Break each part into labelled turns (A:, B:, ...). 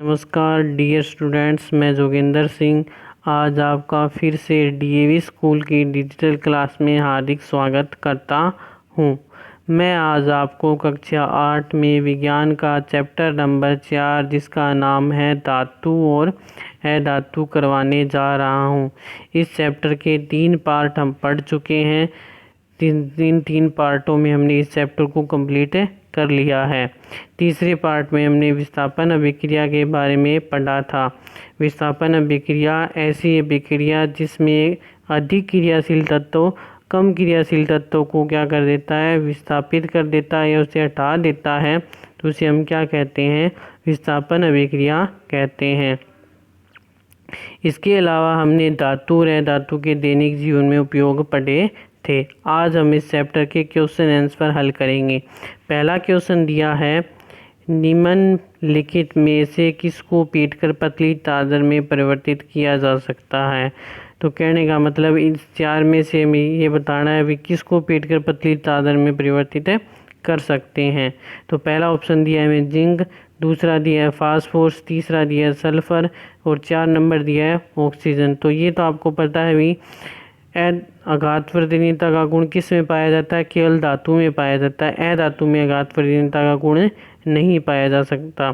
A: नमस्कार dear students, मैं जोगिंदर सिंह आज आपका फिर से डीएवी स्कूल की डिजिटल क्लास में हार्दिक स्वागत करता हूं। मैं आज आपको कक्षा 8 में विज्ञान का चैप्टर नंबर 4 जिसका नाम है धातु और अधातु करवाने जा रहा हूं। इस चैप्टर के 3 पार्ट हम पढ़ चुके हैं। तीन पार्टों में हमने इस चैप्टर को कंप्लीट कर लिया है। तीसरे पार्ट में हमने विस्थापन अभिक्रिया के बारे में पढ़ा था। विस्थापन अभिक्रिया ऐसी अभिक्रिया जिसमें अधिक क्रियाशील तत्व कम क्रियाशील तत्वों को क्या कर देता है, विस्थापित कर देता है या उसे हटा देता है, तो उसे हम क्या कहते हैं, विस्थापन अभिक्रिया कहते हैं। इसके अलावा हमने धातु और अधातु के दैनिक जीवन में उपयोग पढ़े थे। आज हम इस चैप्टर के क्वेश्चन आंसर हल करेंगे। पहला क्वेश्चन दिया है, निम्नलिखित में से किसको पीटकर पतली चादर में परिवर्तित किया जा सकता है। तो कहने का मतलब इस 4 में से हमें ये बताना है कि किसको पीटकर पतली चादर में परिवर्तित कर सकते हैं। तो पहला ऑप्शन दिया है हमें जिंक, दूसरा दिया है फास्फोरस, तीसरा दिया है सल्फर और 4 नंबर दिया है ऑक्सीजन। तो ये तो आपको पता है भी अघातवर्धनीयता का गुण किस में पाया जाता है, केवल धातु में पाया जाता है। अधातु में अघातवर्धनीयता का गुण नहीं पाया जा सकता।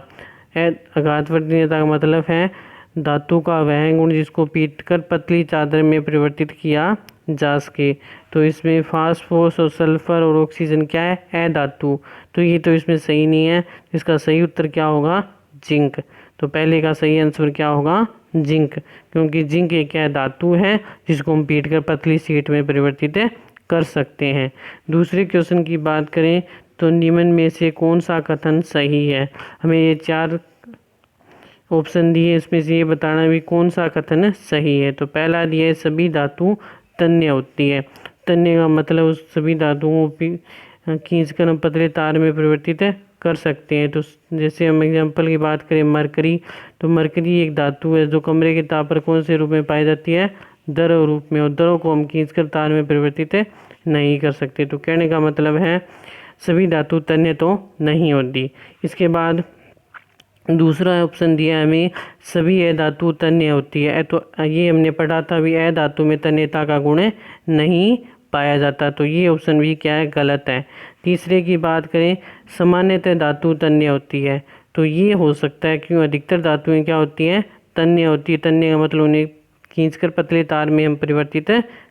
A: अघातवर्धनीयता का मतलब है धातु का वह गुण जिसको पीटकर पतली चादर में परिवर्तित किया जा सके। तो इसमें फास्फोरस और सल्फर और ऑक्सीजन क्या है, अधातु। तो ये तो इसमें सही नहीं है। इसका सही उत्तर क्या होगा, जिंक। तो पहले का सही आंसर क्या होगा, जिंक, क्योंकि जिंक एक क्या धातु है जिसको हम पीटकर पतली शीट में परिवर्तित कर सकते हैं। दूसरे क्वेश्चन की बात करें तो निम्न में से कौन सा कथन सही है। हमें ये 4 ऑप्शन दिए, इसमें से ये बताना भी कौन सा कथन सही है। तो पहला दिया है सभी धातु तन्य होती है। तन्य का मतलब उस सभी धातुओं को खींचकर हम पतले तार में परिवर्तित कर सकते हैं। तो जैसे हम एग्जांपल की बात करें मरकरी, तो मरकरी एक धातु है जो कमरे के ताप पर कौन से रूप में पाई जाती है, द्रव रूप में, और द्रव को हम खींचकर तार में परिवर्तित नहीं कर सकते। तो कहने का मतलब है सभी धातु तन्य तो नहीं होती। इसके बाद दूसरा ऑप्शन दिया हमें सभी अधातु तन्य होती है। तो ये हमने पढ़ा था भी अधातु में तन्यता का गुण नहीं पाया जाता। तो ये ऑप्शन भी क्या है, गलत है। तीसरे की बात करें सामान्यतः धातु तन्य होती है। तो ये हो सकता है क्यों, अधिकतर धातुएं क्या होती हैं, तन्य होती है। तन्य का मतलब उन्हें खींचकर पतले तार में हम परिवर्तित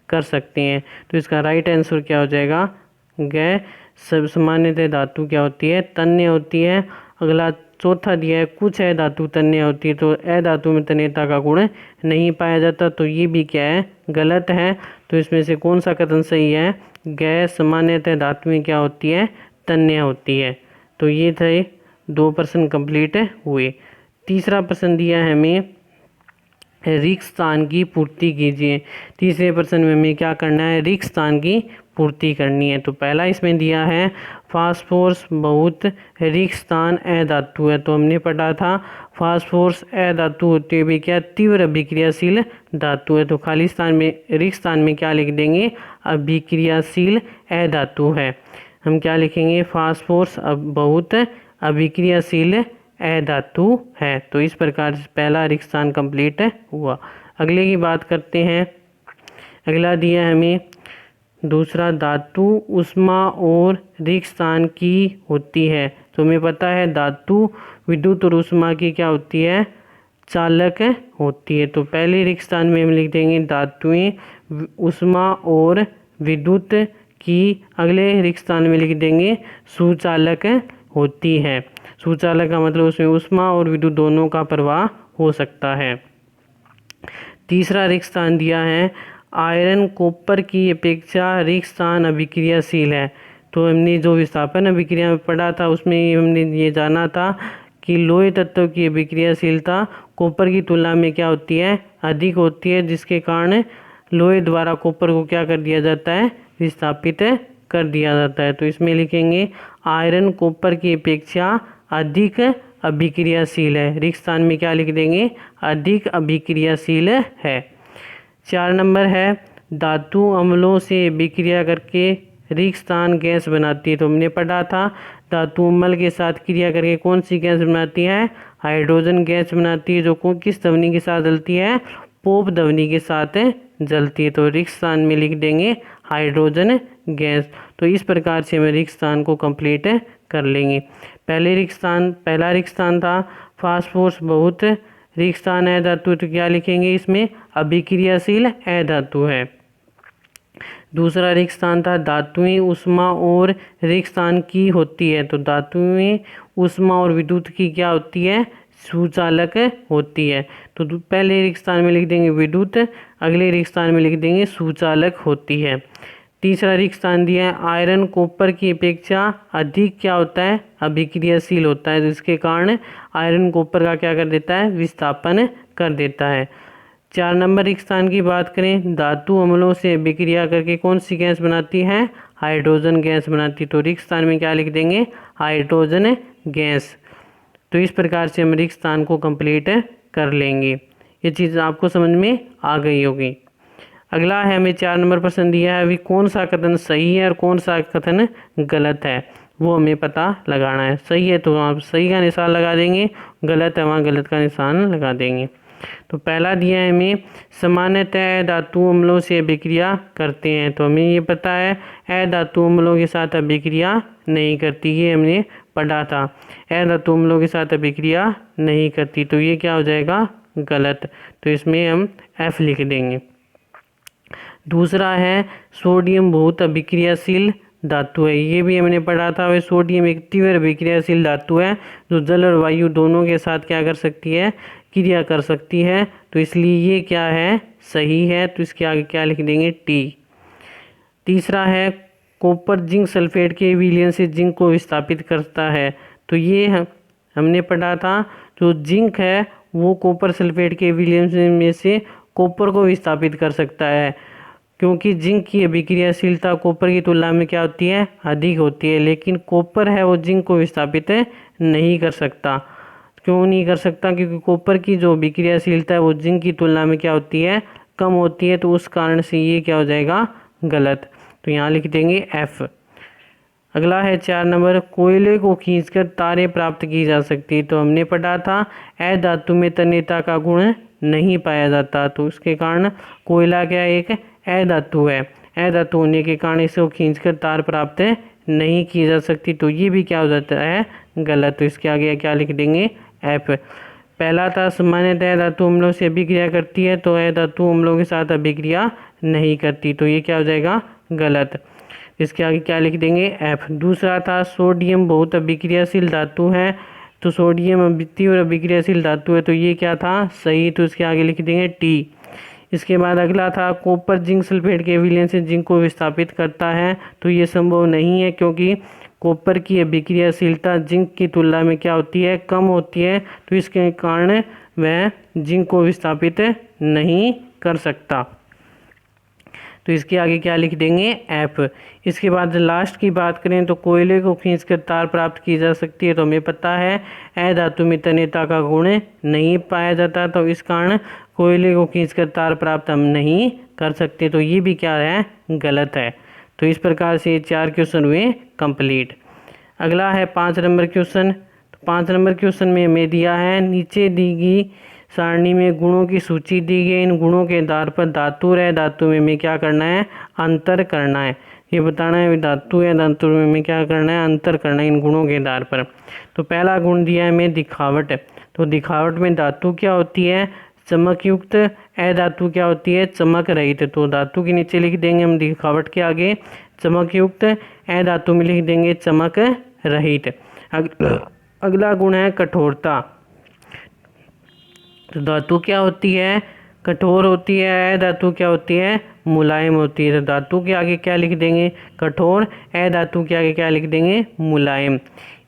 A: कर सकते हैं। तो इसका राइट आंसर क्या हो जाएगा, गै। सब सामान्यतः धातु क्या होती है, तन्य होती है। अगला चौथा दिया है कुछ अधातु तन्य होती है। तो अधातु में तन्यता का गुण नहीं पाया जाता। तो ये भी क्या है, गलत है। तो इसमें से कौन सा कथन सही है, गैर सामान्यतः धातुएं क्या होती है, तन्य होती है। तो ये थे 2 प्रश्न कंप्लीट हुए। तीसरा प्रश्न दिया है हमें रिक्त स्थान की पूर्ति कीजिए। तीसरे प्रश्न में हमें क्या करना है, रिक्त स्थान की पूर्ति करनी है। तो पहला इसमें दिया है फास्फोरस बहुत रिक्त स्थान अधातु है। तो हमने पढ़ा था फास्फोरस अधातु होती है भी क्या, तीव्र अभिक्रियाशील धातु है। तो खाली स्थान में रिक्त स्थान में क्या लिख देंगे, अभिक्रियाशील अधातु है। हम क्या लिखेंगे, फास्फोरस बहुत अभिक्रियाशील अधातु है। तो इस प्रकार से पहला रिक्त स्थान कंप्लीट हुआ। अगले की बात करते हैं। अगला दिया है हमें दूसरा, धातु उष्मा और रिक्त स्थान की होती है। तो हमें पता है धातु विद्युत और उष्मा की क्या होती है, चालक होती है। तो पहले रिक्त स्थान में हम लिख देंगे धातुएं उष्मा और विद्युत की, अगले रिक्त स्थान में लिख देंगे सुचालक होती है। सुचालक का मतलब उसमें उष्मा और विद्युत दोनों का प्रवाह हो सकता है। तीसरा रिक्त स्थान दिया है आयरन कॉपर की अपेक्षा रिक्त स्थान अभिक्रियाशील है। तो हमने जो विस्थापन अभिक्रिया में पढ़ा था उसमें हमने ये जाना था कि लोहे तत्व की अभिक्रियाशीलता कॉपर की तुलना में क्या होती है, अधिक होती है, जिसके कारण लोहे द्वारा कॉपर को क्या कर दिया जाता है, विस्थापित कर दिया जाता है। तो इसमें लिखेंगे आयरन कॉपर की अपेक्षा अधिक अभिक्रियाशील है। रिक्त स्थान में क्या लिख देंगे, अधिक अभिक्रियाशील है। 4 नंबर है धातु अम्लों से अभिक्रिया करके रिक्त स्थान गैस बनाती है। तो हमने पढ़ा था धातु अम्ल के साथ क्रिया करके कौन सी गैस बनाती है, हाइड्रोजन गैस बनाती है जो किस ध्वनि के साथ जलती है, पोप ध्वनि के साथ जलती है। तो रिक्त स्थान में लिख देंगे हाइड्रोजन गैस। तो इस प्रकार से हम रिक्त स्थान को कंप्लीट कर लेंगे। पहला रिक्त स्थान था फास्फोरस बहुत रिक्त स्थान है धातु, तो क्या लिखेंगे इसमें, अभिक्रियाशील अधातु है। दूसरा रिक्त स्थान था धातुएं उष्मा और रिक्त स्थान की होती है, तो धातुएं उष्मा और विद्युत की क्या होती है, सुचालक होती है। तो पहले रिक्त स्थान में लिख देंगे विद्युत, अगले रिक्त स्थान में लिख देंगे सुचालक होती है। तीसरा रिक्त स्थान दिया है आयरन कॉपर की अपेक्षा अधिक क्या होता है, अभिक्रियाशील होता है, जिसके कारण आयरन कॉपर का क्या कर देता है, विस्थापन कर देता है। 4 नंबर रिक्त स्थान की बात करें, धातु अम्लों से अभिक्रिया करके कौन सी गैस बनाती है, हाइड्रोजन गैस बनाती है। तो रिक्त स्थान में क्या लिख देंगे, हाइड्रोजन गैस। तो इस प्रकार से हम रिक्त स्थान को कंप्लीट कर लेंगे। ये चीज़ आपको समझ में आ गई होगी। अगला है हमें 4 नंबर प्रश्न दिया है, अभी कौन सा कथन सही है और कौन सा कथन गलत है वो हमें पता लगाना है। सही है तो आप सही का निशान लगा देंगे, गलत है वहाँ गलत का निशान लगा देंगे। तो पहला दिया है हमें, सामान्यतः धातु अम्लों से अभिक्रिया करते हैं, तो हमें ये पता है अधातु अम्लों के साथ अभिक्रिया नहीं करती, ये हमने पढ़ा था, अधातु अम्लों के साथ अभिक्रिया नहीं करती, तो ये क्या हो जाएगा, गलत। तो इसमें हम F लिख देंगे। दूसरा है सोडियम बहुत अभिक्रियाशील धातु है, ये भी हमने पढ़ा था। वह सोडियम एक तीव्र अभिक्रियाशील धातु है जो जल और वायु दोनों के साथ क्या कर सकती है, क्रिया कर सकती है, तो इसलिए ये क्या है, सही है। तो इसके आगे क्या लिख देंगे, टी। तीसरा है कॉपर जिंक सल्फेट के विलयन से जिंक को विस्थापित करता है, तो ये हमने पढ़ा था, जो जिंक है वो कॉपर सल्फेट के विलयन में से कॉपर को विस्थापित कर सकता है, क्योंकि जिंक की अभिक्रियाशीलता कॉपर की तुलना में क्या होती है, अधिक होती है, लेकिन कॉपर है वो जिंक को विस्थापित नहीं कर सकता। क्यों नहीं कर सकता, क्योंकि कॉपर की जो अभिक्रियाशीलता है वो जिंक की तुलना में क्या होती है, कम होती है, तो उस कारण से ये क्या हो जाएगा, गलत। तो यहाँ लिख देंगे F। अगला है 4 नंबर, कोयले को खींचकर तारे प्राप्त की जा सकती है, तो हमने पढ़ा था अधातु में तन्यता का गुण नहीं पाया जाता, तो उसके कारण कोयला क्या एक अधातु है, अधातु होने के कारण इसको खींचकर तार प्राप्त नहीं की जा सकती, तो ये भी क्या हो जाता है, गलत। तो इसके आगे क्या लिख देंगे, F। पहला था सामान्यतः धातु अम्लों से अभिक्रिया करती है, तो अधातु अम्लों के साथ अभिक्रिया नहीं करती, तो ये क्या हो जाएगा, गलत। इसके आगे क्या लिख देंगे, F। दूसरा था सोडियम बहुत अभिक्रियाशील धातु है, तो सोडियम तीव्र अभिक्रियाशील धातु है, तो ये क्या था, सही, तो इसके आगे लिख देंगे T। इसके बाद अगला था कॉपर जिंक सल्फेट के विलयन से जिंक को विस्थापित करता है, तो ये संभव नहीं है, क्योंकि कॉपर की अभिक्रियाशीलता जिंक की तुलना में क्या होती है, कम होती है, तो इसके कारण वह जिंक को विस्थापित नहीं कर सकता। तो इसके आगे क्या लिख देंगे, F। इसके बाद लास्ट की बात करें तो कोयले को खींचकर तार प्राप्त की जा सकती है, तो हमें पता है अधातु में तन्यता का गुण नहीं पाया जाता, तो इस कारण कोयले को खींचकर तार प्राप्त हम नहीं कर सकते, तो ये भी क्या है, गलत है। तो इस प्रकार से 4 क्वेश्चन हुए कंप्लीट। अगला है 5 नंबर क्वेश्चन। तो 5 नंबर क्वेश्चन में हमें दिया है, नीचे दी गई सारणी में गुणों की सूची दी गई, इन गुणों के आधार पर धातु और अधातु में हमें क्या करना है, अंतर करना है। ये बताना है धातु या धातु में हमें क्या करना है, अंतर करना है इन गुणों के आधार पर। तो पहला गुण दिया है हमें दिखावट, तो दिखावट में धातु क्या होती है, चमकयुक्त, अधातु क्या होती है, चमक रहित। तो धातु के नीचे लिख देंगे हम दिखावट के आगे चमकयुक्त, अधातु में लिख देंगे चमक रहित। अगला गुण है कठोरता, तो धातु क्या होती है, कठोर होती है, अधातु क्या होती है, मुलायम होती है। तो धातु के आगे क्या लिख देंगे, कठोर, अधातु के आगे क्या लिख देंगे, मुलायम।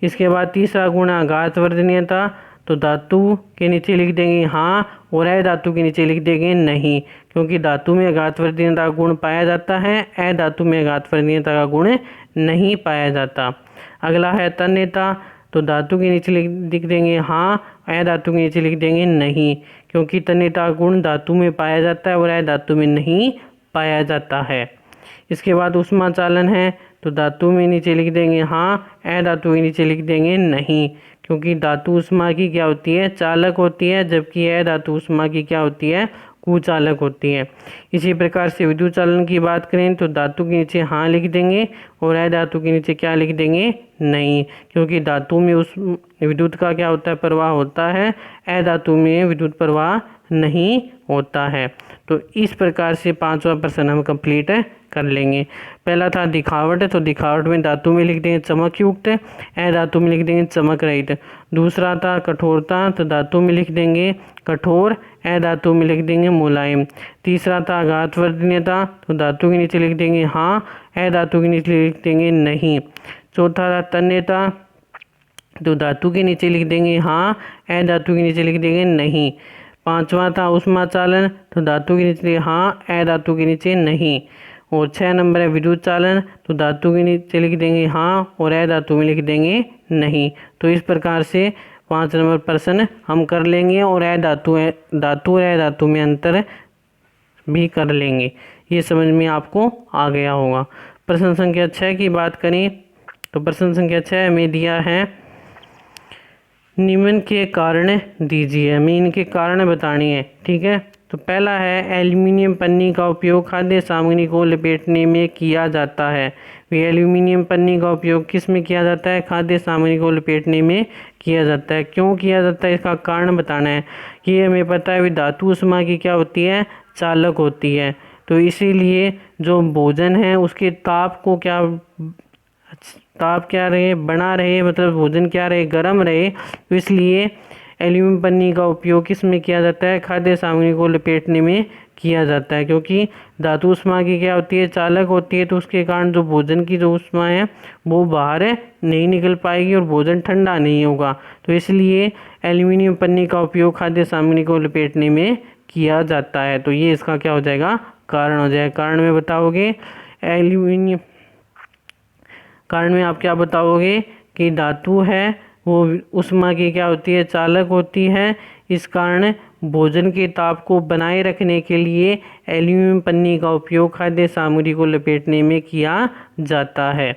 A: इसके बाद तीसरा गुण आघातवर्धनीयता, तो धातु के नीचे लिख देंगे हाँ और अधातु के नीचे लिख देंगे नहीं, क्योंकि धातु में आघातवर्धनीयता का गुण पाया जाता है, अधातु में आघातवर्धनीयता का गुण नहीं पाया जाता। अगला है तन्यता, तो धातु के नीचे लिख देंगे हाँ, अधातु के नीचे लिख देंगे नहीं, क्योंकि तन्यता गुण धातु में पाया जाता है और अधातु में नहीं पाया जाता है। इसके बाद ऊष्मा चालन है, तो धातु में नीचे लिख देंगे हाँ, अधातु के नीचे लिख देंगे नहीं, क्योंकि धातु ऊष्मा की क्या होती है, चालक होती है, जबकि अधातु ऊष्मा की क्या होती है, कुचालक होती है। इसी प्रकार से विद्युत चालन की बात करें तो धातु के नीचे हाँ लिख देंगे और अधातु के नीचे क्या लिख देंगे, नहीं, क्योंकि धातु में उस विद्युत का क्या होता है, प्रवाह होता है, अधातु में विद्युत प्रवाह नहीं होता है। तो इस प्रकार से 5वां प्रश्न हम कंप्लीट कर लेंगे। पहला था दिखावट, तो दिखावट में धातु में लिख देंगे चमक युक्त, अधातु में लिख देंगे चमक रहित। दूसरा था कठोरता, तो धातु में लिख देंगे कठोर, अधातु में लिख देंगे मुलायम। तीसरा था आघातवर्धनीयता, तो धातु के नीचे लिख देंगे हाँ, अधातु के नीचे लिख देंगे नहीं। चौथा था तन्यता, तो धातु के नीचे लिख देंगे हाँ, अधातु के नीचे लिख देंगे नहीं। पांचवा था ऊष्मा चालन, तो धातु के नीचे हाँ, अधातु के नीचे नहीं। और 6 नंबर है विद्युत चालन, तो धातु के नीचे लिख देंगे हाँ और अधातु में लिख देंगे नहीं। तो इस प्रकार से 5 नंबर प्रश्न हम कर लेंगे और धातु और अधातु में अंतर भी कर लेंगे। ये समझ में आपको आ गया होगा। प्रश्न संख्या 6 की बात करें तो प्रश्न संख्या 6 में दिया है निम्न के कारण दीजिए, हमें इनके कारण बतानी है। ठीक है, तो पहला है एल्यूमिनियम पन्नी का उपयोग खाद्य सामग्री को लपेटने में किया जाता है। एल्यूमिनियम पन्नी का उपयोग किस में किया जाता है, खाद्य सामग्री को लपेटने में किया जाता है। क्यों किया जाता है, इसका कारण बताना है। कि हमें पता है धातु ऊष्मा की क्या होती है, चालक होती है, तो इसीलिए जो भोजन है उसके ताप को क्या रहे, बना रहे, मतलब भोजन क्या रहे, गर्म रहे, तो इसलिए एल्यूमिनियम पन्नी का उपयोग किस में किया जाता है, खाद्य सामग्री को लपेटने में किया जाता है। क्योंकि धातु ऊष्मा की क्या होती है, चालक होती है, तो उसके कारण जो भोजन की जो ऊष्मा है वो बाहर नहीं निकल पाएगी और भोजन ठंडा नहीं होगा। तो इसलिए एल्यूमिनियम पन्नी का उपयोग खाद्य सामग्री को लपेटने में किया जाता है। तो ये इसका क्या हो जाएगा, कारण हो जाएगा। कारण में बताओगे एल्यूमिनियम, कारण में आप क्या बताओगे कि धातु है वो ऊष्मा की क्या होती है, चालक होती है। इस कारण भोजन के ताप को बनाए रखने के लिए एल्यूमिनियम पन्नी का उपयोग खाद्य सामग्री को लपेटने में किया जाता है।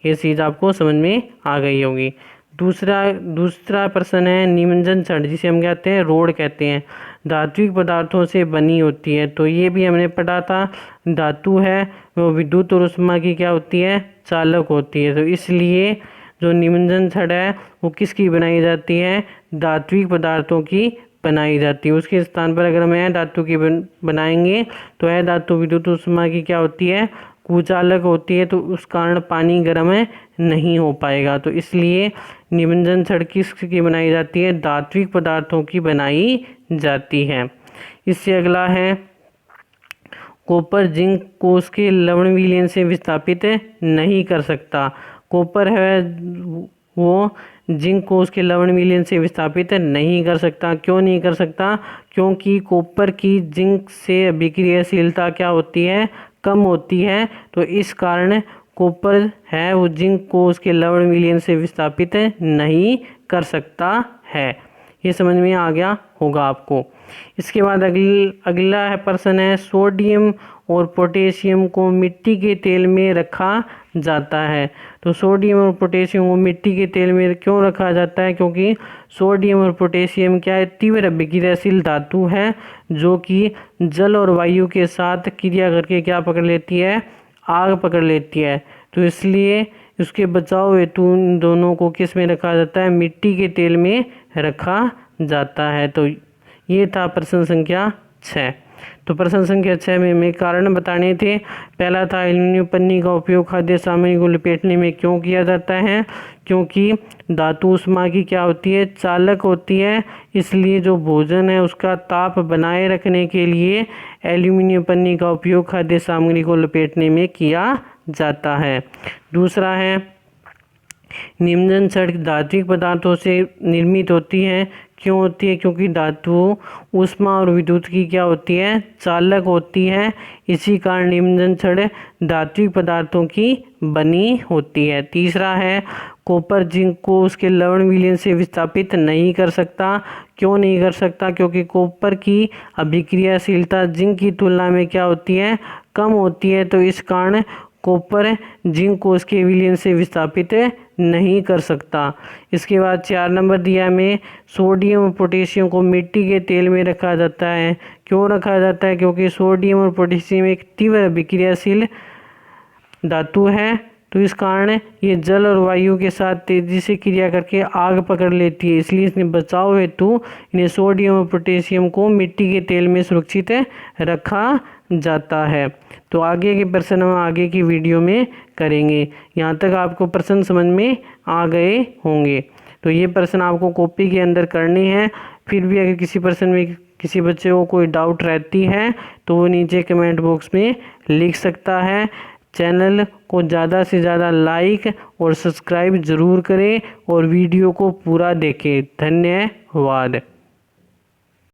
A: ये चीज़ आपको समझ में आ गई होगी। दूसरा प्रश्न है निमज्जन छड़, जिसे हम कहते हैं रोड कहते हैं, धात्विक पदार्थों से बनी होती है। तो ये भी हमने पढ़ा था, धातु है वो विद्युत और ऊष्मा की क्या होती है, चालक होती है। तो इसलिए जो निमज्जन छड़ है वो किसकी बनाई जाती है, धात्विक पदार्थों की बनाई जाती है। उसके स्थान पर अगर हम धातु की बनाएंगे तो धातु विद्युत ऊष्मा की क्या होती है, कुचालक होती है, तो उस कारण पानी गर्म नहीं हो पाएगा। तो इसलिए निमज्जन छड़ किसकी बनाई जाती है, धात्विक पदार्थों की बनाई जाती है। इससे अगला है कॉपर जिंक को उसके लवण विलयन से विस्थापित नहीं कर सकता। कॉपर है वो जिंक को उसके लवण विलयन से विस्थापित नहीं कर सकता। क्यों नहीं कर सकता, क्योंकि कॉपर की जिंक से अभिक्रियाशीलता क्या होती है, कम होती है। तो इस कारण कॉपर है वो जिंक को उसके लवण विलयन से विस्थापित नहीं कर सकता है। ये समझ में आ गया होगा आपको। इसके बाद अगला है प्रश्न है सोडियम और पोटेशियम को मिट्टी के तेल में रखा जाता है। तो सोडियम और पोटेशियम को मिट्टी के तेल में क्यों रखा जाता है, क्योंकि सोडियम और पोटेशियम क्या है, तीव्र अभिक्रियाशील धातु है जो कि जल और वायु के साथ क्रिया करके क्या पकड़ लेती है, आग पकड़ लेती है। तो इसलिए उसके बचाव हेतु उन दोनों को किस में रखा जाता है, मिट्टी के तेल में रखा जाता है। तो ये था प्रश्न संख्या 6। तो प्रश्न संख्या 6 में हमें कारण बताने थे। पहला था एल्यूमिनियम पन्नी का उपयोग खाद्य सामग्री को लपेटने में क्यों किया जाता है, क्योंकि धातु ऊष्मा की क्या होती है, चालक होती है, इसलिए जो भोजन है उसका ताप बनाए रखने के लिए एल्यूमिनियम पन्नी का उपयोग खाद्य सामग्री को लपेटने में किया जाता है। दूसरा है निमज्जन छड़ धात्विक पदार्थों से निर्मित होती है। क्यों होती है, क्योंकि धातु ऊष्मा और विद्युत की क्या होती है, चालक होती है, इसी कारण निमज्जन छड़ धात्विक पदार्थों की बनी होती है। तीसरा है कॉपर जिंक को उसके लवण विलयन से विस्थापित नहीं कर सकता। क्यों नहीं कर सकता, क्योंकि कॉपर की अभिक्रियाशीलता जिंक की तुलना में क्या होती है, कम होती है। तो इस कारण कॉपर जिंक को उसके विलयन से विस्थापित नहीं कर सकता। इसके बाद 4 नंबर दिया हमें, सोडियम और पोटेशियम को मिट्टी के तेल में रखा जाता है। क्यों रखा जाता है? क्योंकि सोडियम और पोटेशियम एक तीव्र अभिक्रियाशील धातु है, तो इस कारण ये जल और वायु के साथ तेजी से क्रिया करके आग पकड़ लेती है, इसलिए इसने बचाव हेतु इन्हें सोडियम और पोटेशियम को मिट्टी के तेल में सुरक्षित रखा जाता है। तो आगे के प्रश्न हम आगे की वीडियो में करेंगे। यहाँ तक आपको प्रश्न समझ में आ गए होंगे। तो ये प्रश्न आपको कॉपी के अंदर करने हैं। फिर भी अगर किसी प्रश्न में किसी बच्चे को कोई डाउट रहती है तो वो नीचे कमेंट बॉक्स में लिख सकता है। चैनल को ज़्यादा से ज़्यादा लाइक और सब्सक्राइब ज़रूर करें और वीडियो को पूरा देखें। धन्यवाद।